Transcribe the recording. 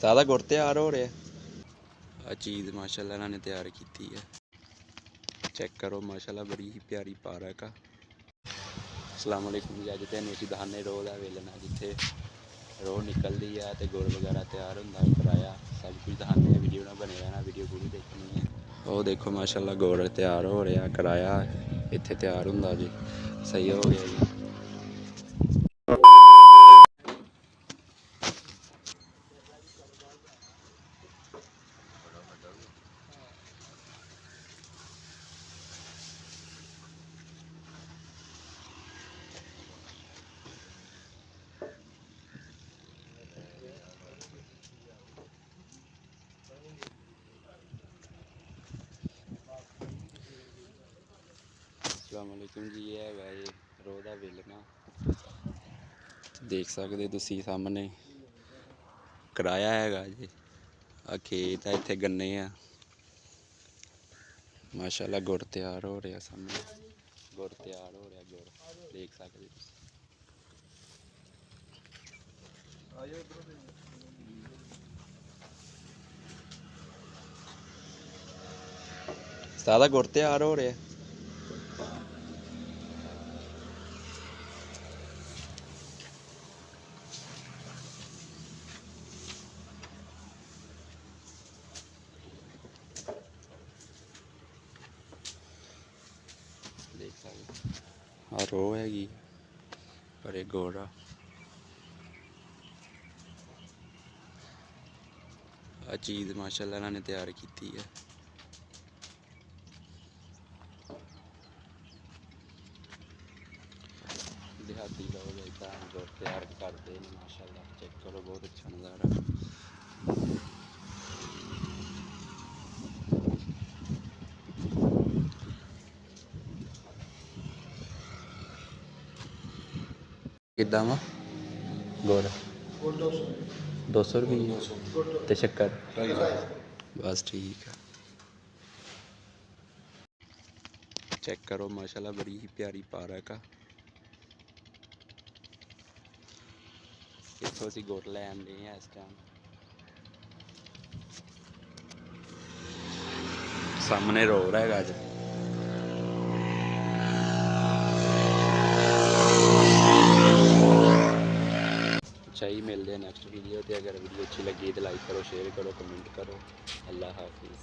ਸਾਦਾ ਗੁਰ ਤਿਆਰ ਹੋ ਰਿਹਾ। ਆ ਚੀਜ਼ ਮਾਸ਼ਾਅੱਲਾ ਇਹਨਾਂ ਨੇ ਤਿਆਰ ਕੀਤੀ ਹੈ। ਚੈੱਕ ਕਰੋ ਮਾਸ਼ਾਅੱਲਾ ਬੜੀ ਹੀ ਪਿਆਰੀ ਪਾਰਕ ਆ। अस्सलाम वालेकुम जी। अज तेन असीं दखाने रोह का वेलना जिथे रोह निकलती है तो गुड़ वगैरह तैयार होंगे कराया सब कुछ दखाने। वीडियो ना बने रहना, वीडियो पूरी देखनी है। वो देखो माशाअल्लाह गुड़ तैयार हो रहा, कराया इत्थे तैयार होंगे जी। सही हो गया जी। अस्सलाम वालेकुम जी। ये है ये रोह का वेलना देख सकते तुसी सामने कराया है जी। आ खेत है, इत्थे गन्ने आ माशाअल्लाह। गुड़ तैयार हो रहा सामने, गुड़ तैयार हो रहा, गुड़ देख सकते सादा गुड़ तैयार हो रहा। देख सकते आ रोह हैगी पर एक गोरा आ चीज़ माशाअल्लाह इन्होंने तैयार की है। देहाती लोग इदा गुड़ तैयार करते हैं माशाअल्लाह। चेक करो बहुत अच्छा नज़ारा। किदा वा गुड़ 200 रुपये ते शक्कर बस ठीक है। चेक करो माशाअल्लाह बड़ी ही प्यारी पार्क आ। इत्थों असीं गुड़ लैन दे इस टाइम। सामने रोड हैगा जी। अच्छा ही मिलते हैं नैक्सट वीडियो ते। अगर वीडियो अच्छी लगी तो लाइक करो, शेयर करो, कमेंट करो। अल्लाह हाफिज़।